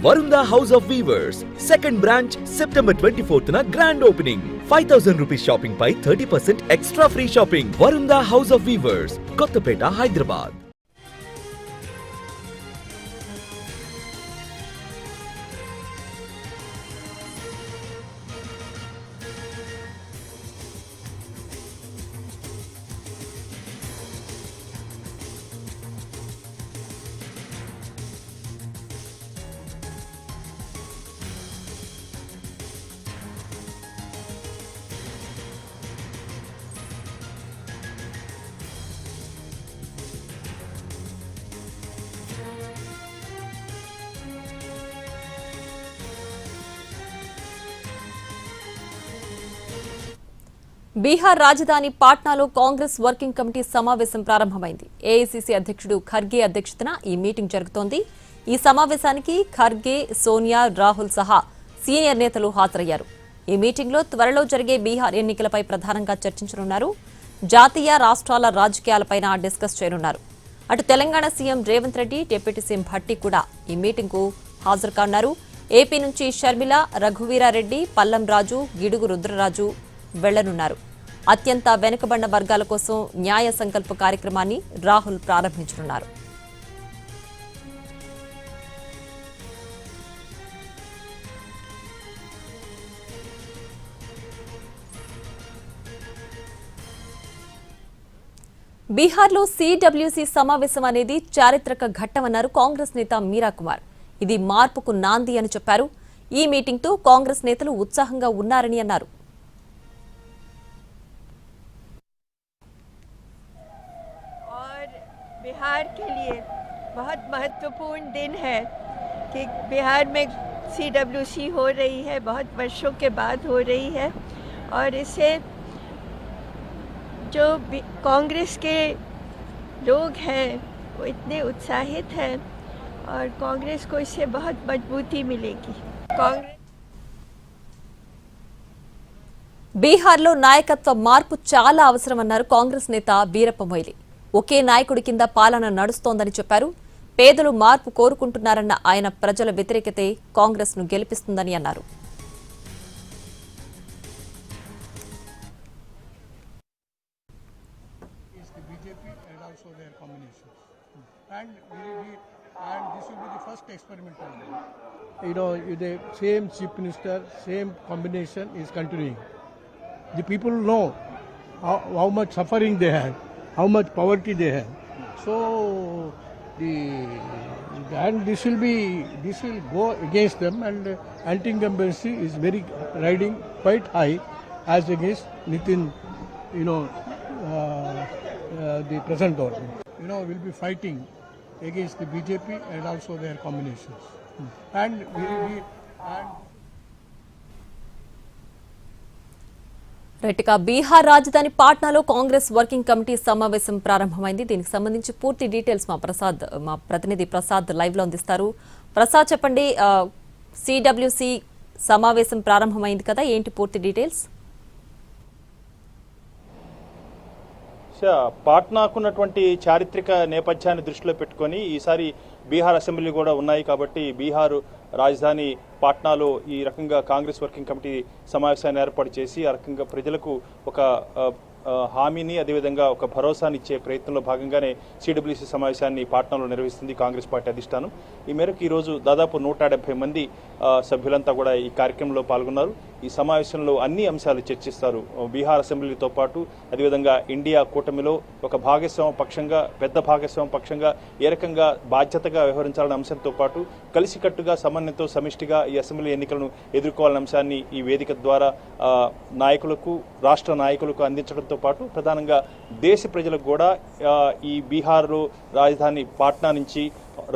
Varunda House of Weavers, second branch, September 24th na grand opening. 5,000 rupees shopping by 30% extra free shopping. Varunda House of Weavers, Kottapeta, Hyderabad. Bihar రాజధాని పాట్నాలో Congress working committee సమావేశం ప్రారంభమైంది. AICC అధ్యక్షుడు ఖర్గే అధ్యక్షతన ఈ meeting జరుగుతోంది. ఈ సమావేశానికి ఖర్గే, సోనియా, రాహుల్ సహా సీనియర్ నేతలు హాజరయ్యారు. ఈ మీటింగ్లో త్వరలో జరిగే బీహార్ ఎన్నికలపై ప్రధానంగా చర్చించనున్నారు. జాతీయ, రాష్ట్రాల రాజకీయాలపై డిస్కస్ చేయనున్నారు. అటు Telangana CM Revanth Reddy, deputy CM Bhatti కూడా ఈ మీటింగ్కు హాజరు కానున్నారు. ఏపీ నుంచి షర్మిల, రఘువీరారెడ్డి, పల్లం రాజు, గిడుగు రుద్రరాజు వెళ్లనున్నారు. అత్యంత వెనుకబడిన వర్గాల కోసం న్యాయ సంకల్ప కార్యక్రమాన్ని రాహుల్ ప్రారంభించనున్నారు. బీహార్లో సిడబ్ల్యూసీ సమావేశం అనేది చారిత్రక ఘట్టమన్నారు కాంగ్రెస్ నేత మీరా కుమార్. ఇది మార్పుకు నాంది అని చెప్పారు. ఈ మీటింగ్తో కాంగ్రెస్ నేతలు ఉత్సాహంగా ఉన్నారని అన్నారు. बिहार के लिए बहुत महत्वपूर्ण दिन है कि बिहार में सीडब्ल्यूसी हो रही है, बहुत वर्षों के बाद हो रही है और इससे जो कांग्रेस के लोग हैं वो इतने उत्साहित हैं और कांग्रेस को इससे बहुत मजबूती मिलेगी. कांग्रेस బీహార్లో నాయకత్వ మార్పు చాలా అవసరమన్నారు కాంగ్రెస్ నేత వీరప్ప మొయిలీ. ఒకే నాయకుడి కింద పాలన నడుస్తోందని చెప్పారు. పేదలు మార్పు కోరుకుంటున్నారన్న ఆయన ప్రజల వ్యతిరేకతే కాంగ్రెస్ ను గెలిపిస్తుందని అన్నారు. The same chief minister, same combination is continuing. The people know how much suffering they had, how much poverty they have. So this will go against them, and anti-incumbency is riding quite high as against Nitin, the present government. Will be fighting against the BJP and also their combinations. And రైట్గా Bihar రాజధాని పాట్నాలో Congress working committee సమావేశం ప్రారంభమైంది. దీనికి సంబంధించి పూర్తి details మా ప్రతినిధి Prasad live లో అందిస్తారు. ప్రసాద్, చెప్పండి, సిడబ్ల్యూసి సమావేశం ప్రారంభమైంది కదా, ఏంటి పూర్తి డీటెయిల్స్? పాట్నాకున్నటువంటి చారిత్రక నేపథ్యాన్ని దృష్టిలో పెట్టుకొని ఈసారి బీహార్ అసెంబ్లీ కూడా ఉన్నాయి కాబట్టి బీహార్ రాజధాని పాట్నాలో ఈ రకంగా కాంగ్రెస్ వర్కింగ్ కమిటీ సమావేశాన్ని ఏర్పాటు చేసి ఆ రకంగా ప్రజలకు ఒక హామీని, అదేవిధంగా ఒక భరోసాని ఇచ్చే ప్రయత్నంలో భాగంగానే సిడబ్ల్యూసీ సమావేశాన్ని పాట్నాలో నిర్వహిస్తుంది కాంగ్రెస్ పార్టీ అధిష్టానం. ఈ మేరకు ఈరోజు దాదాపు 170 మంది సభ్యులంతా కూడా ఈ కార్యక్రమంలో పాల్గొన్నారు. ఈ సమావేశంలో అన్ని అంశాలు చర్చిస్తారు. బీహార్ అసెంబ్లీతో పాటు అదేవిధంగా ఇండియా కూటమిలో ఒక భాగస్వామ్య పక్షంగా, పెద్ద భాగస్వామ్య పక్షంగా ఏ రకంగా బాధ్యతగా వ్యవహరించాలనే అంశంతో పాటు కలిసికట్టుగా, సమన్వయంతో, సమిష్టిగా ఈ అసెంబ్లీ ఎన్నికలను ఎదుర్కోవాలనే అంశాన్ని ఈ వేదిక ద్వారా నాయకులకు, రాష్ట్ర నాయకులకు అందించడంతో పాటు ప్రధానంగా దేశ ప్రజలకు కూడా ఈ బీహార్లో రాజధాని పాట్నా నుంచి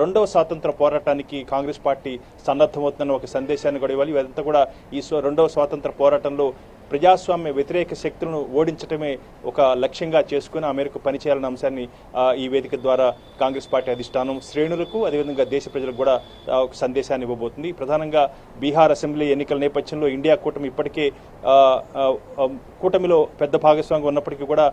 2వ స్వాతంత్ర పోరాటానికి కాంగ్రెస్ పార్టీ సన్నద్ధమవుతున్న ఒక సందేశాన్ని కూడా ఇవ్వాలి. ఇదంతా కూడా ఈ 2వ స్వాతంత్ర పోరాటంలో ప్రజాస్వామ్య వ్యతిరేక శక్తులను ఓడించడమే ఒక లక్ష్యంగా చేసుకుని ఆ మేరకు పనిచేయాలన్న అంశాన్ని ఈ వేదిక ద్వారా కాంగ్రెస్ పార్టీ అధిష్టానం శ్రేణులకు అదేవిధంగా దేశ ప్రజలకు కూడా ఒక సందేశాన్ని ఇవ్వబోతుంది. ప్రధానంగా బీహార్ అసెంబ్లీ ఎన్నికల నేపథ్యంలో ఇండియా కూటమి ఇప్పటికే కూటమిలో పెద్ద భాగస్వామ్యం ఉన్నప్పటికీ కూడా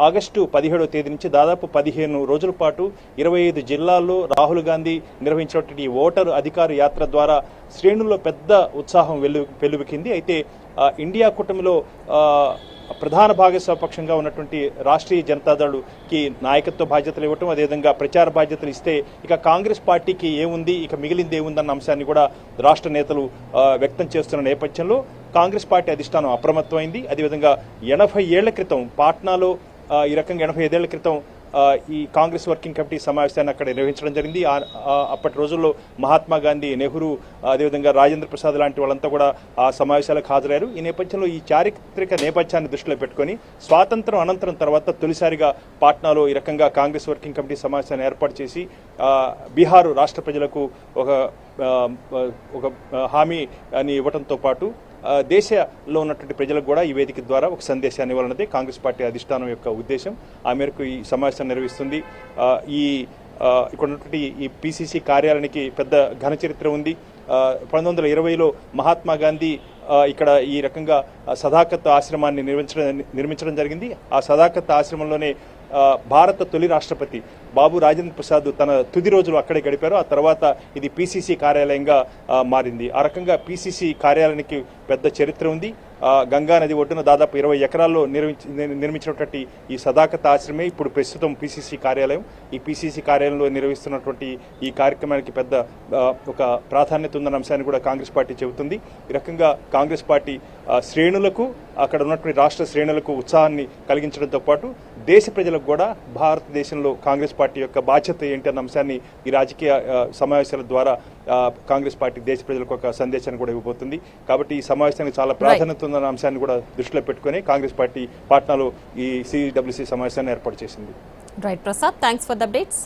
ఆగస్టు 17వ తేదీ నుంచి దాదాపు 15 రోజుల పాటు 25 జిల్లాల్లో రాహుల్ గాంధీ నిర్వహించినటువంటి ఈ ఓటరు అధికార యాత్ర ద్వారా శ్రేణుల్లో పెద్ద ఉత్సాహం వెల్లువికింది. అయితే ఇండియా కూటమిలో ప్రధాన భాగస్వాపక్షంగా ఉన్నటువంటి రాష్ట్రీయ జనతాదళ్కి నాయకత్వ బాధ్యతలు ఇవ్వటం, అదేవిధంగా ప్రచార బాధ్యతలు ఇస్తే ఇక కాంగ్రెస్ పార్టీకి ఏముంది, ఇక మిగిలింది ఏముందన్న అంశాన్ని కూడా రాష్ట్ర నేతలు వ్యక్తం చేస్తున్న నేపథ్యంలో కాంగ్రెస్ పార్టీ అధిష్టానం అప్రమత్తమైంది. అదేవిధంగా 80 ఏళ్ల క్రితం పాట్నాలో ఈ రకంగా 85 ఏళ్ల క్రితం ఈ కాంగ్రెస్ వర్కింగ్ కమిటీ సమావేశాన్ని అక్కడ నిర్వహించడం జరిగింది. అప్పటి రోజుల్లో మహాత్మా గాంధీ, నెహ్రూ, అదేవిధంగా రాజేంద్ర ప్రసాద్ లాంటి వాళ్ళంతా కూడా ఆ సమావేశాలకు హాజరయ్యారు. ఈ నేపథ్యంలో ఈ చారిత్రక నేపథ్యాన్ని దృష్టిలో పెట్టుకొని స్వాతంత్రం అనంతరం తర్వాత తొలిసారిగా పాట్నాలో ఈ రకంగా కాంగ్రెస్ వర్కింగ్ కమిటీ సమావేశాన్ని ఏర్పాటు చేసి బీహారు రాష్ట్ర ప్రజలకు ఒక హామీ అని ఇవ్వడంతో పాటు దేశంలో ఉన్నటువంటి ప్రజలకు కూడా ఈ వేదిక ద్వారా ఒక సందేశాన్ని ఇవ్వాలన్నదే కాంగ్రెస్ పార్టీ అధిష్టానం యొక్క ఉద్దేశం. ఆ మేరకు ఈ సమావేశాన్ని నిర్వహిస్తుంది. ఇక్కడ ఉన్నటువంటి ఈ పిసిసి కార్యాలయానికి పెద్ద ఘన చరిత్ర ఉంది. 1920లో మహాత్మా గాంధీ ఇక్కడ ఈ రకంగా సదాకత్ ఆశ్రమాన్ని నిర్మించడం జరిగింది. ఆ సదాకత్ ఆశ్రమంలోనే భారత తొలి రాష్ట్రపతి బాబు రాజేంద్ర ప్రసాద్ తన తుది రోజులు అక్కడే గడిపారు. ఆ తర్వాత ఇది పిసిసి కార్యాలయంగా మారింది. ఆ రకంగా పిసిసి కార్యాలయానికి పెద్ద చరిత్ర ఉంది. గంగా నది ఒడ్డున దాదాపు 20 ఎకరాల్లో నిర్మించినటువంటి ఈ సదాకత్ ఆశ్రమే ఇప్పుడు ప్రస్తుతం పిసిసి కార్యాలయం. ఈ పిసిసి కార్యాలయంలో నిర్వహిస్తున్నటువంటి ఈ కార్యక్రమానికి పెద్ద ఒక ప్రాధాన్యత ఉందన్న అంశాన్ని కూడా కాంగ్రెస్ పార్టీ చెబుతుంది. ఈ రకంగా కాంగ్రెస్ పార్టీ శ్రేణులకు, అక్కడ ఉన్నటువంటి రాష్ట్ర శ్రేణులకు ఉత్సాహాన్ని కలిగించడంతో పాటు దేశ ప్రజలకు కూడా భారతదేశంలో కాంగ్రెస్ పార్టీ యొక్క బాధ్యత ఏంటి అన్న అంశాన్ని ఈ రాజకీయ సమావేశాల ద్వారా కాంగ్రెస్ పార్టీ దేశ ప్రజలకు ఒక సందేశాన్ని కూడా ఇవ్వబోతుంది. కాబట్టి ఈ సమావేశానికి చాలా ప్రాధాన్యత ఉందన్న అంశాన్ని కూడా దృష్టిలో పెట్టుకుని కాంగ్రెస్ పార్టీ పాట్నాలో ఈ సిడబ్ల్యూసి సమావేశాన్ని ఏర్పాటు చేసింది. Right Prasad, thanks for the updates.